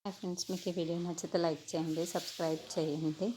Hi friends, మీకు ఈ video నచ్చితే లైక్ చేయండి, సబ్స్క్రైబ్ చేయండి.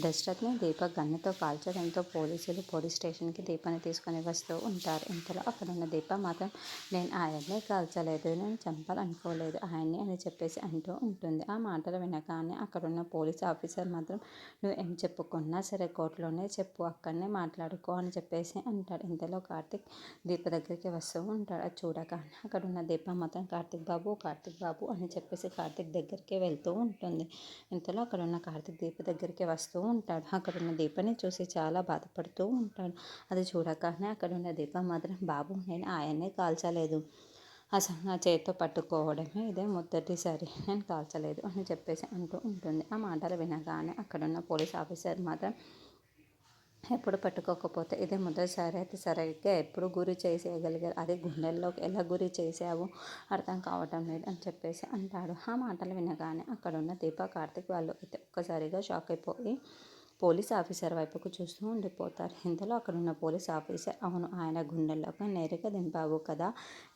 దశరథ్ని దీప గన్నుతో కాల్చడంతో పోలీసులు పోలీస్ స్టేషన్కి దీపాన్ని తీసుకొని వస్తూ ఉంటారు. ఇంతలో అక్కడున్న దీప మాత్రం నేను ఆయన్ని కాల్చలేదు, నేను చంపాలనుకోలేదు ఆయన్ని అని చెప్పేసి అంటూ ఉంటుంది. ఆ మాటలు వినగానే అక్కడున్న పోలీస్ ఆఫీసర్ మాత్రం నువ్వు ఏం చెప్పుకున్నా సరే కోర్టులోనే చెప్పు, అక్కడనే మాట్లాడుకో అని చెప్పేసి అంటాడు. ఇంతలో కార్తిక్ దీప దగ్గరికి వస్తూ ఉంటాడు. అది చూడగానే అక్కడున్న దీప మాత్రం కార్తిక్ బాబు అని చెప్పేసి కార్తిక్ దగ్గరికి వెళ్తూ ఉంటుంది. ఇంతలో అక్కడున్న కార్తిక్ దీప దగ్గరికి వస్తూ ఉంటాడు. అక్కడున్న దీపని చూసి చాలా బాధపడుతూ ఉంటాడు. అది చూడగానే అక్కడున్న దీప మాత్రం బాబు నేను ఆయన్నే కాల్చలేదు, అసలు నా చేతితో పట్టుకోవడమే ఇదే మొదటిసారి, నేను కాల్చలేదు అని చెప్పేసి అంటూ ఉంటుంది. ఆ మాటలు వినగానే అక్కడున్న పోలీస్ ఆఫీసర్ మాత్రం ఎప్పుడు పట్టుకోకపోతే ఇదే మొదటిసారి అయితే సరిగ్గా ఎప్పుడు గురి చేసేయగలిగారు, అది గుండెల్లోకి ఎలా గురి చేసావు అర్థం కావటం లేదు అని చెప్పేసి అంటాడు. ఆ మాటలు వినగానే అక్కడున్న దీప కార్తిక్ వాళ్ళు అయితే ఒక్కసారిగా షాక్ అయిపోయి పోలీస్ ఆఫీసర్ వైపుకు చూస్తూ ఉండిపోతారు. ఇంతలో అక్కడున్న పోలీస్ ఆఫీసర్ అవును ఆయన గుండెల్లోకి నేరుగా దింపావు కదా,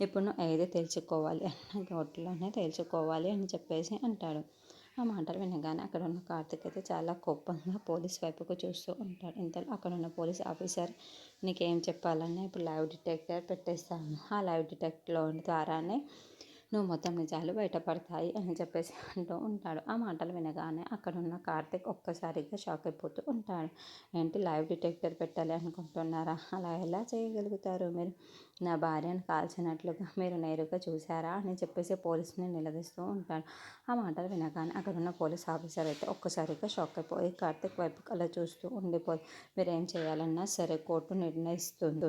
ఇప్పుడు నువ్వు ఏది తేల్చుకోవాలి అన్న కోర్టులోనే తేల్చుకోవాలి అని చెప్పేసి అంటాడు. ఆ మాటలు వినగానే అక్కడున్న కార్తిక్ అయితే చాలా కోపంగా పోలీస్ వైపుకు చూస్తూ ఉంటాడు. ఇంతలో అక్కడున్న పోలీస్ ఆఫీసర్ నీకేం చెప్పాలన్నా ఇప్పుడు లైవ్ డిటెక్టర్ పెట్టేస్తాను, ఆ లైవ్ డిటెక్టర్లో ద్వారానే నువ్వు మొత్తం నిజాలు బయటపడతాయి అని చెప్పేసి అంటూ ఉంటాడు. ఆ మాటలు వినగానే అక్కడున్న కార్తిక్ ఒక్కసారిగా షాక్ అయిపోతూ ఉంటాడు. ఏంటి లైవ్ డిటెక్టర్ పెట్టాలి అనుకుంటున్నారా, అలా ఎలా చేయగలుగుతారు మీరు, నా భార్యను కాల్చినట్లుగా మీరు నేరుగా చూసారా అని చెప్పేసి పోలీసుని నిలదీస్తూ ఉంటాడు. ఆ మాటలు వినగానే అక్కడున్న పోలీస్ ఆఫీసర్ అయితే ఒక్కసారిగా షాక్ అయిపోయి కార్తిక్ వైపు అలా చూస్తూ ఉండిపోయి మీరు ఏం చేయాలన్నా సరే కోర్టు నిర్ణయిస్తుంది.